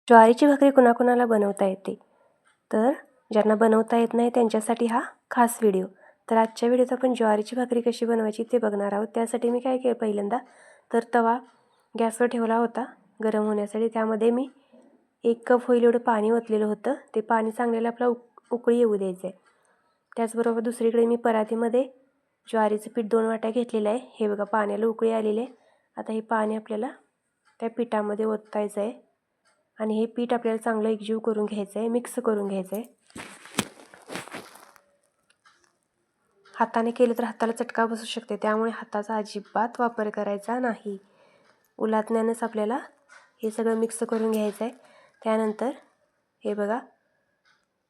ज्वारीची भाकरी कुणाकुणाला बनवता येते, तर ज्यांना बनवता येत नाही त्यांच्यासाठी हा खास व्हिडिओ. तर आजच्या व्हिडिओत आपण ज्वारीची भाकरी कशी बनवायची ते बघणार आहोत. त्यासाठी मी काय केलं, पहिल्यांदा तर तवा गॅसवर ठेवला होता गरम होण्यासाठी. त्यामध्ये मी 1 कप होईल एवढं पाणी ओतलेलं होतं. ते पाणी चांगलेलं आपला उकळी येऊ द्यायचं आहे. त्याचबरोबर दुसरीकडे मी परातीमध्ये ज्वारीचं पीठ 2 वाट्या घेतलेलं आहे. हे बघा, पाण्याला उकळी आलेली आहे. आता हे पाणी आपल्याला त्या पिठामध्ये ओतायचं आहे आणि हे पीठ आपल्याला चांगलं एकजीव करून घ्यायचं आहे, मिक्स करून घ्यायचं आहे. हाताने केलं तर हाताला चटका बसू शकते, त्यामुळे हाताचा अजिबात वापर करायचा नाही. उलाटण्यानंच आपल्याला हे सगळं मिक्स करून घ्यायचं आहे. त्यानंतर हे बघा,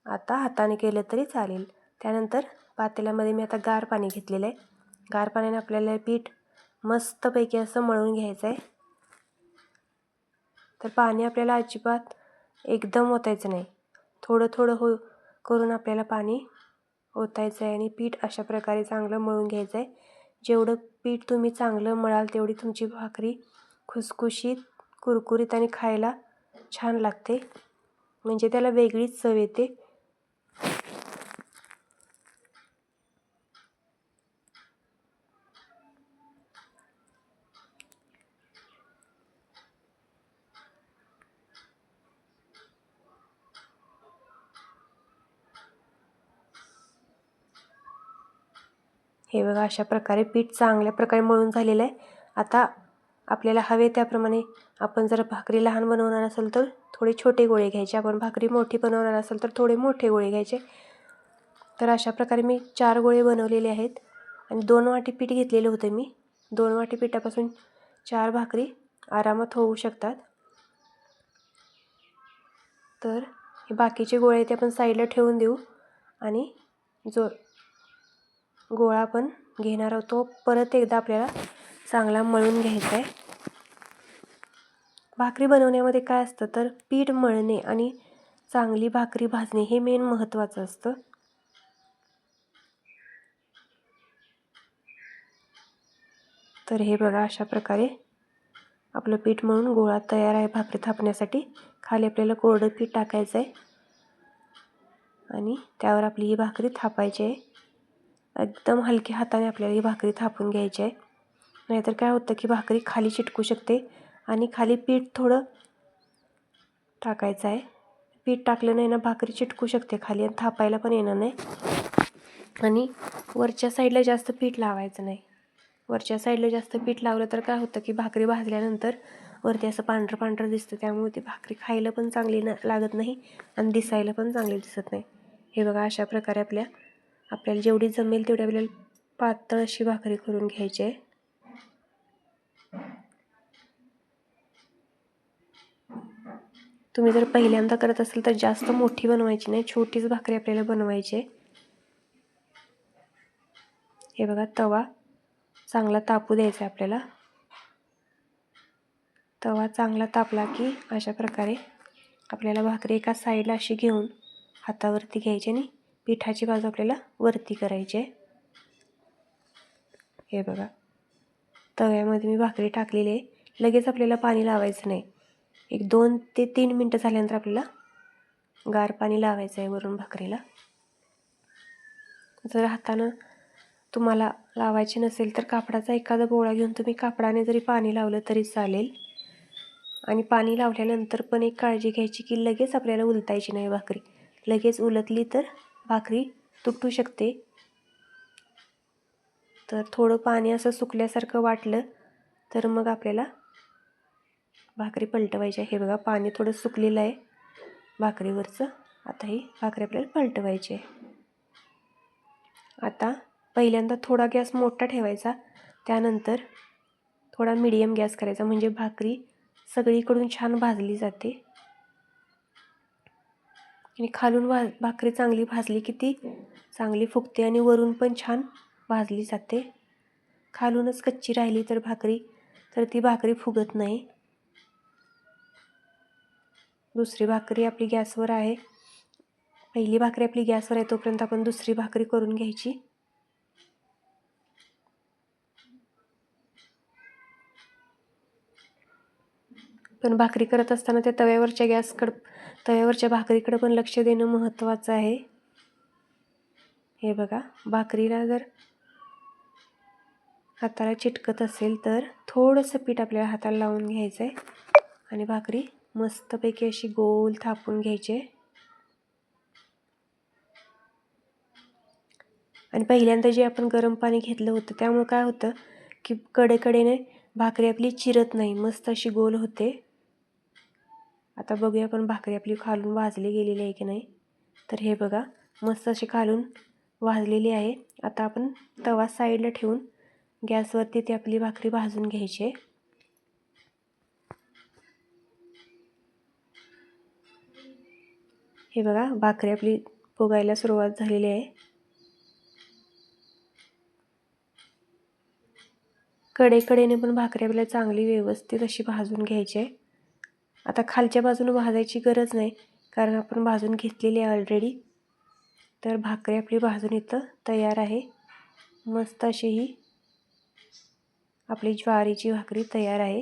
आता हाताने केलं तरी चालेल. त्यानंतर पातेल्यामध्ये मी आता गार पाणी घेतलेलं आहे. गार पाण्याने आपल्याला पीठ मस्तपैकी असं मळून घ्यायचं आहे. तर पाणी आपल्याला अजिबात एकदम ओतायचं नाही, थोडं थोडं करून आपल्याला पाणी ओतायचं आहे आणि पीठ अशा प्रकारे चांगलं मळून घ्यायचं आहे. जेवढं पीठ तुम्ही चांगलं मळाल तेवढी तुमची भाकरी खुसखुशीत, कुरकुरीत आणि खायला छान लागते, म्हणजे त्याला वेगळीच चव येते. हे बघा, अशा प्रकारे पीठ चांगल्या प्रकारे मळून झालेलं आहे. आता आपल्याला हवे त्याप्रमाणे आपण जर भाकरी लहान बनवणार असेल तर थोडे छोटे गोळे घ्यायचे, आपण भाकरी मोठी बनवणार असेल तर थोडे मोठे गोळे घ्यायचे. तर अशा प्रकारे मी 4 गोळे बनवलेले आहेत आणि 2 वाटी पीठ घेतलेलं होतं मी. 2 वाटी पिठापासून 4 भाकरी आरामात होऊ शकतात. तर हे बाकीचे गोळे ते आपण साईडला ठेवून देऊ आणि जो गोळा आपण घेणार आहोत तो परत एकदा आपल्याला चांगला मळून घ्यायचा आहे. भाकरी बनवण्यामध्ये काय असतं, तर पीठ मळणे आणि चांगली भाकरी भाजणे हे मेन महत्त्वाचं असतं. तर हे बघा, अशा प्रकारे आपलं पीठ मळून गोळा तयार आहे भाकरी थापण्यासाठी. खाली आपल्याला कोरडं पीठ टाकायचं आहे आणि त्यावर आपली ही भाकरी थापायची आहे. एकदम हलक्या हाताने आपल्याला ही भाकरी थापून घ्यायची आहे, नाहीतर काय होतं की भाकरी खाली चिटकू शकते. आणि खाली पीठ थोडं टाकायचं आहे. पीठ टाकलं नाही ना, भाकरी चिटकू शकते खाली आणि थापायला पण येणार नाही. आणि वरच्या साईडला जास्त पीठ लावायचं नाही. वरच्या साईडला जास्त पीठ लावलं तर काय होतं की भाकरी भाजल्यानंतर वरती असं पांढरं पांढरं दिसतं, त्यामुळे ती भाकरी खायला पण चांगली लागत नाही आणि दिसायला पण चांगली दिसत नाही. हे बघा, अशा प्रकारे आपल्याला जेवढी जमेल तेवढी आपल्याला पातळ अशी भाकरी करून घ्यायची आहे. तुम्ही जर पहिल्यांदा करत असाल तर जास्त मोठी बनवायची नाही, छोटीच भाकरी आपल्याला बनवायची आहे. हे बघा, तवा चांगला तापू द्यायचा आहे आपल्याला. तवा चांगला तापला की अशा प्रकारे आपल्याला भाकरी एका साईडला अशी घेऊन हातावरती घ्यायची आणि पिठाची बाजू आपल्याला वरती करायची आहे. हे बघा, तव्यामध्ये मी भाकरी टाकलेली आहे. लगेच आपल्याला पाणी लावायचं नाही. एक 2 ते 3 मिनटं झाल्यानंतर आपल्याला गार पाणी लावायचं आहे वरून भाकरीला. जर हातानं तुम्हाला लावायची नसेल तर कापडाचा एखादा गोळा घेऊन तुम्ही कापडाने जरी पाणी लावलं तरी चालेल. आणि पाणी लावल्यानंतर पण एक काळजी घ्यायची की लगेच आपल्याला उलटायची नाही भाकरी. लगेच उलटली तर भाकरी तुटू शकते. तर थोडं पाणी असं सुकल्यासारखं वाटलं तर मग आपल्याला भाकरी पलटवायची आहे. हे बघा, पाणी थोडं सुकलेलं आहे भाकरीवरचं. आता ही भाकरी आपल्याला पलटवायची आहे. आता पहिल्यांदा थोडा गॅस मोठा ठेवायचा, त्यानंतर थोडा मीडियम गॅस करायचा, म्हणजे भाकरी सगळीकडून छान भाजली जाते. आणि खालून भाकरी चांगली भाजली की ती चांगली फुगते आणि वरून पण छान भाजली जाते. खालूनच कच्ची राहिली तर ती भाकरी फुगत नाही. दुसरी भाकरी आपली गॅसवर आहे, पहिली भाकरी आपली गॅसवर आहे, तोपर्यंत आपण दुसरी भाकरी करून घ्यायची. पण भाकरी करत असताना त्या तव्यावरच्या भाकरीकडे पण लक्ष देणं महत्त्वाचं आहे. हे बघा, भाकरीला जर हाताला चिटकत असेल तर थोडंसं पीठ आपल्याला हाताला लावून घ्यायचं आहे आणि भाकरी मस्तपैकी अशी गोल थापून घ्यायची. आणि पहिल्यांदा जे आपण गरम पाणी घेतलं होतं त्यामुळे काय होतं की कडेकडेने भाकरी आपली चिरत नाही, मस्त अशी गोल होते. आता बघूया आपण भाकरी आपली खालून भाजली गेलेली आहे की नाही. तर हे बघा, मस्त अशी खालून भाजलेली आहे. आता आपण तवा साईडला ठेवून गॅसवरती ती आपली भाकरी भाजून घ्यायची. हे बघा, भाकरी आपली फुगायला सुरुवात झालेली आहे. कडेकडेने पण भाकरी आपल्याला चांगली व्यवस्थित अशी भाजून घ्यायची आहे. आता खालच्या बाजूने भाजायची गरज नाही, कारण आपण भाजून घेतलेली आहे ऑलरेडी. तर भाकरी आपली भाजून इथं तयार आहे. मस्त अशी ही आपली ज्वारीची भाकरी तयार आहे.